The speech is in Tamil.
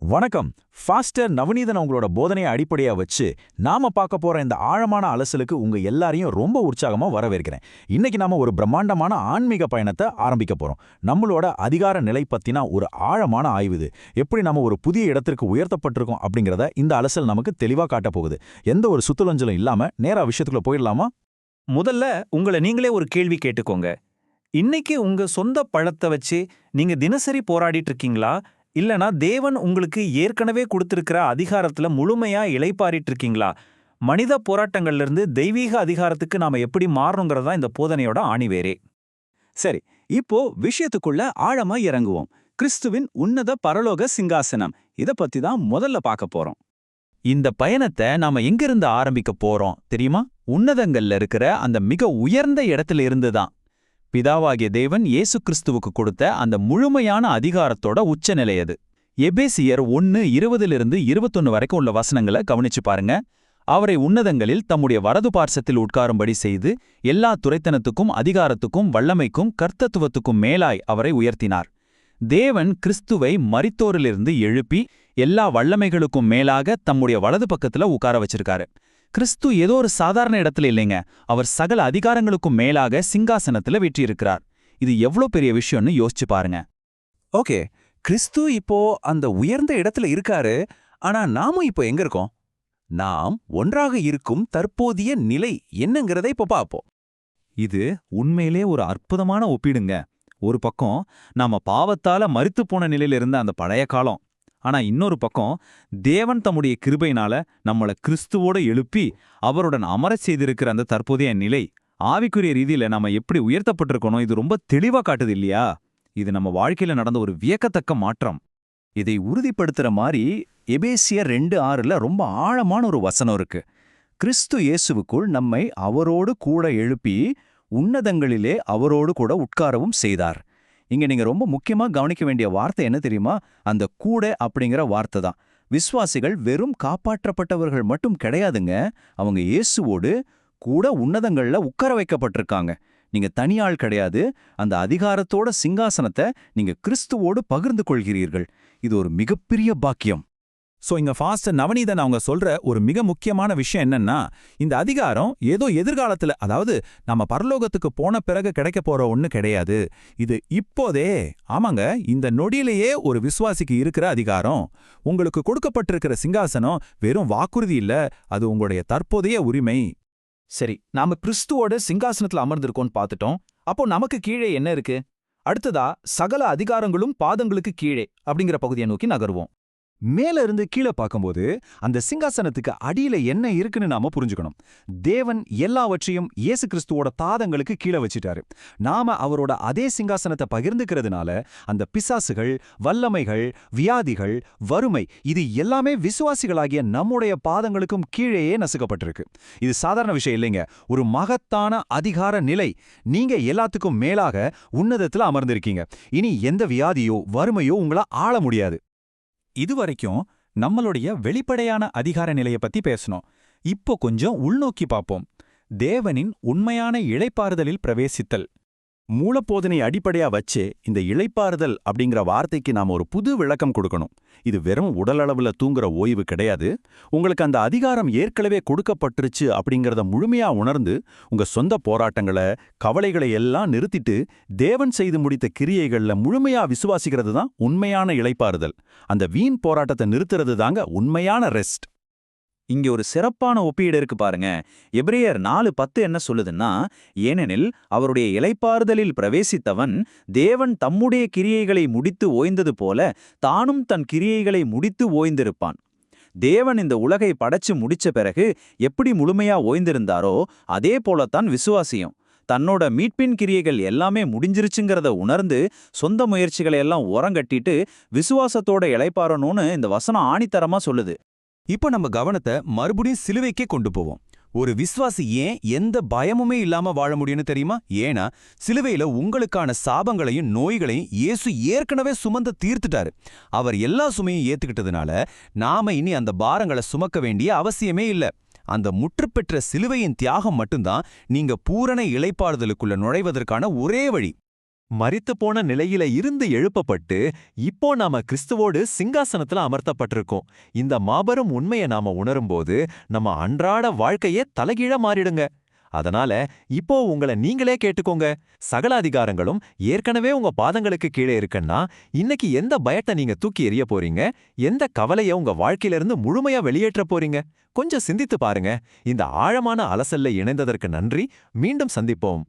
வணக்கம். ஃபாஸ்டர் நவநீதன் அவங்களோட போதனையை அடிப்படையா வச்சு நாம பார்க்க போற இந்த ஆழமான அலசலுக்கு உங்க எல்லாரையும் ரொம்ப உற்சாகமா வரவேற்கிறேன். இன்னைக்கு நாம ஒரு பிரம்மாண்டமான ஆன்மீக பயணத்தை ஆரம்பிக்க போறோம். நம்மளோட அதிகார நிலை பத்தினா ஒரு ஆழமான ஆய்வு இது. எப்படி நம்ம ஒரு புதிய இடத்திற்கு உயர்த்தப்பட்டிருக்கோம் அப்படிங்கறத இந்த அலசல் நமக்கு தெளிவா காட்ட போகுது. எந்த ஒரு சுத்துலஞ்சலும் இல்லாம நேரா விஷயத்துக்குள்ள போயிடலாமா? முதல்ல உங்களை நீங்களே ஒரு கேள்வி கேட்டுக்கோங்க. இன்னைக்கு உங்க சொந்த பழத்தை வச்சு நீங்க தினசரி போராடிட்டு இருக்கீங்களா, இல்லனா தேவன் உங்களுக்கு ஏற்கனவே கொடுத்திருக்கிற அதிகாரத்துல முழுமையா இளைப்பாறிட்டு இருக்கீங்களா? மனித போராட்டங்கள்ல இருந்து தெய்வீக அதிகாரத்துக்கு நாம எப்படி மாறணுங்கிறதா இந்த போதனையோட ஆணிவேரே. சரி, இப்போ விஷயத்துக்குள்ள ஆழமா இறங்குவோம். கிறிஸ்துவின் உன்னத பரலோக சிங்காசனம், இத பத்தி தான் முதல்ல பார்க்க போறோம். இந்த பயணத்தை நாம எங்கிருந்து ஆரம்பிக்க போறோம் தெரியுமா? உன்னதங்கள்ல இருக்கிற அந்த மிக உயர்ந்த இடத்துல இருந்துதான். பிதாவாகிய தேவன் இயேசு கிறிஸ்துவுக்கு கொடுத்த அந்த முழுமையான அதிகாரத்தோட உச்சநிலை அது. எபேசியர் 1:20-21 வரைக்கும் உள்ள வசனங்களை கவனிச்சு பாருங்க. அவரை உன்னதங்களில் தம்முடைய வரது பார்சத்தில் உட்காரும்படி செய்து எல்லா துரைத்தனத்துக்கும் அதிகாரத்துக்கும் வல்லமைக்கும் கர்த்தத்துவத்துக்கும் மேலாய் அவரை உயர்த்தினார். தேவன் கிறிஸ்துவை மரித்தோரிலிருந்து எழுப்பி எல்லா வல்லமைகளுக்கும் மேலாக தம்முடைய வலது பக்கத்துல உட்கார வச்சிருக்காரு. கிறிஸ்து ஏதோ ஒரு சாதாரண இடத்துல இல்லைங்க, அவர் சகல அதிகாரங்களுக்கும் மேலாக சிங்காசனத்துல வீற்றிருக்கிறார். இது எவ்வளோ பெரிய விஷயம்னு யோசிச்சு பாருங்க. ஓகே, கிறிஸ்து இப்போ அந்த உயர்ந்த இடத்துல இருக்காரு. ஆனா நாமும் இப்போ எங்க இருக்கோம்? நாம் ஒன்றாக இருக்கும் தற்போதைய நிலை என்னங்கிறதை இப்போ பார்ப்போம். இது உண்மையிலே ஒரு அற்புதமான ஒப்பீடுங்க. ஒரு பக்கம் நாம பாவத்தால மரித்துப்போன நிலையில இருந்த அந்த பழைய காலம், ஆனா இன்னொரு பக்கம் தேவன் தம்முடைய கிருபையினால நம்மள கிறிஸ்துவோட எழுப்பி அவருடன் அமரச் செய்திருக்கிற அந்த தற்போதைய நிலை. ஆவிக்குரிய ரீதியில நாம எப்படி உயர்த்தப்பட்டிருக்கணும், இது ரொம்ப தெளிவா காட்டுது இல்லையா? இது நம்ம வாழ்க்கையில நடந்த ஒரு வியக்கத்தக்க மாற்றம். இதை உறுதிப்படுத்துற மாதிரி எபேசியர் 2:6ல ரொம்ப ஆழமான ஒரு வசனம் இருக்கு. கிறிஸ்து இயேசுவுக்குள் நம்மை அவரோடு கூட எழுப்பி உன்னதங்களிலே அவரோடு கூட உட்காரவும் செய்தார். இங்க நீங்க ரொம்ப முக்கியமா கவனிக்க வேண்டிய வார்த்தை என்ன தெரியுமா? அந்த கூட அப்படிங்கிற வார்த்தை தான். விசுவாசிகள் வெறும் காப்பாற்றப்பட்டவர்கள் மட்டும் கிடையாதுங்க, அவங்க இயேசுவோடு கூட உன்னதங்கள்ல உட்கார வைக்கப்பட்டிருக்காங்க. நீங்க தனியாள் கிடையாது. அந்த அதிகாரத்தோட சிங்காசனத்தை நீங்க கிறிஸ்துவோடு பகிர்ந்து கொள்கிறீர்கள். இது ஒரு மிகப்பெரிய பாக்கியம். சோ இங்க ஃபாஸ்டர் நவநீதன் அவங்க சொல்ற ஒரு மிக முக்கியமான விஷயம் என்னன்னா, இந்த அதிகாரம் ஏதோ எதிர்காலத்துல, அதாவது நம்ம பரலோகத்துக்கு போன பிறகு கிடைக்க போற ஒண்ணு கிடையாது. இது இப்போதே, ஆமாங்க, இந்த நொடியிலேயே ஒரு விசுவாசிக்கு இருக்கிற அதிகாரம். உங்களுக்கு கொடுக்கப்பட்டிருக்கிற சிங்காசனம் வெறும் வாக்குறுதி இல்ல, அது உங்களுடைய தற்போதைய உரிமை. சரி, நாம கிறிஸ்துவோட சிங்காசனத்துல அமர்ந்திருக்கோம்னு பார்த்துட்டோம். அப்போ நமக்கு கீழே என்ன இருக்கு? அடுத்ததா சகல அதிகாரங்களும் பாதங்களுக்கு கீழே அப்படிங்கிற பகுதியை நோக்கி நகருவோம். மேல இருந்து கீழே பார்க்கும்போது அந்த சிங்காசனத்துக்கு அடியில என்ன இருக்குன்னு நாம புரிஞ்சுக்கணும். தேவன் எல்லாவற்றையும் இயேசு கிறிஸ்துவோட பாதங்களுக்கு கீழே வச்சிட்டாரு. நாம அவரோட அதே சிங்காசனத்தை பகிர்ந்துக்கிறதுனால அந்த பிசாசுகள், வல்லமைகள், வியாதிகள், வறுமை, இது எல்லாமே விசுவாசிகளாகிய நம்முடைய பாதங்களுக்கும் கீழேயே நசுக்கப்பட்டிருக்கு. இது சாதாரண விஷயம் இல்லைங்க, ஒரு மகத்தான அதிகார நிலை. நீங்க எல்லாத்துக்கும் மேலாக உன்னதத்துல அமர்ந்திருக்கீங்க. இனி எந்த வியாதியோ வறுமையோ உங்கள ஆள முடியாது. இதுவரைக்கும் நம்மளுடைய வெளிப்படையான அதிகார நிலைய பத்தி பேசணும். இப்போ கொஞ்சம் உள்நோக்கி பார்ப்போம். தேவனின் உண்மையான இளைப்பாறுதலில் பிரவேசித்தல். மூலப்போதனை அடிப்படையா வச்சு இந்த இளைப்பாறுதல் அப்படிங்கிற வார்த்தைக்கு நாம ஒரு புது விளக்கம் கொடுக்கணும். இது வெறும் உடலளவுல தூங்குற ஓய்வு கிடையாது. உங்களுக்கு அந்த அதிகாரம் ஏற்கனவே கொடுக்கப்பட்டுருச்சு அப்படிங்கிறத முழுமையா உணர்ந்து உங்க சொந்த போராட்டங்களை, கவலைகளை எல்லாம் நிறுத்திட்டு தேவன் செய்து முடித்த கிரியைகள்ல முழுமையா விசுவாசிக்கிறது தான் உண்மையான இளைப்பாறுதல். அந்த வீண் போராட்டத்தை நிறுத்துறது தாங்க உண்மையான ரெஸ்ட். இங்க ஒரு சிறப்பான ஒப்பீடு இருக்கு பாருங்க. எபிரேயர் 4:10 என்ன சொல்லுதுன்னா, ஏனெனில் அவருடைய இளைப்பாறுதலில் பிரவேசித்தவன் தேவன் தம்முடைய கிரியைகளை முடித்து ஓய்ந்தது போல தானும் தன் கிரியைகளை முடித்து ஓய்ந்திருப்பான். தேவன் இந்த உலகை படைச்சு முடிச்ச பிறகு எப்படி முழுமையா ஓய்ந்திருந்தாரோ அதே போலத்தான் விசுவாசியும் தன்னோட மீட்பின் கிரியைகள் எல்லாமே முடிஞ்சிருச்சுங்கிறத உணர்ந்து சொந்த முயற்சிகளை எல்லாம் ஓரங்கட்டிட்டு விசுவாசத்தோட இளைப்பாறணும்னு இந்த வசனம் ஆணித்தரமா சொல்லுது. இப்போ நம்ம கவனத்தை மறுபடியும் சிலுவைக்கே கொண்டு போவோம். ஒரு விசுவாசி ஏன் எந்த பயமுமே இல்லாம வாழ முடியும்னு தெரியுமா? ஏன்னா சிலுவையில உங்களுக்கான சாபங்களையும் நோய்களையும் இயேசு ஏற்கனவே சுமந்து தீர்த்துட்டாரு. அவர் எல்லா சுமையும் ஏத்துக்கிட்டதுனால நாம இனி அந்த பாரங்களை சுமக்க வேண்டிய அவசியமே இல்லை. அந்த முற்றுப்பெற்ற சிலுவையின் தியாகம் மட்டும்தான் நீங்க பூரண இளைப்பாறுதலுக்குள்ள நுழைவதற்கான ஒரே வழி. மரித்துப்போன நிலையில இருந்து எழுப்பப்பட்டு இப்போ நாம கிறிஸ்துவோடு சிங்காசனத்துல அமர்த்தப்பட்டிருக்கோம். இந்த மாபெரும் உண்மையை நாம உணரும்போது நம்ம அன்றாட வாழ்க்கையே தலைகீழ மாறிடுங்க. அதனால இப்போ உங்களை நீங்களே கேட்டுக்கோங்க. சகல அதிகாரங்களும் ஏற்கனவே உங்க பாதங்களுக்கு கீழே இருக்குன்னா இன்னைக்கு எந்த பயத்தை நீங்க தூக்கி எறிய போறீங்க? எந்த கவலைய உங்க வாழ்க்கையிலிருந்து முழுமையா வெளியேற்ற போறீங்க? கொஞ்சம் சிந்தித்து பாருங்க. இந்த ஆழமான அலசல்ல இணைந்ததற்கு நன்றி. மீண்டும் சந்திப்போம்.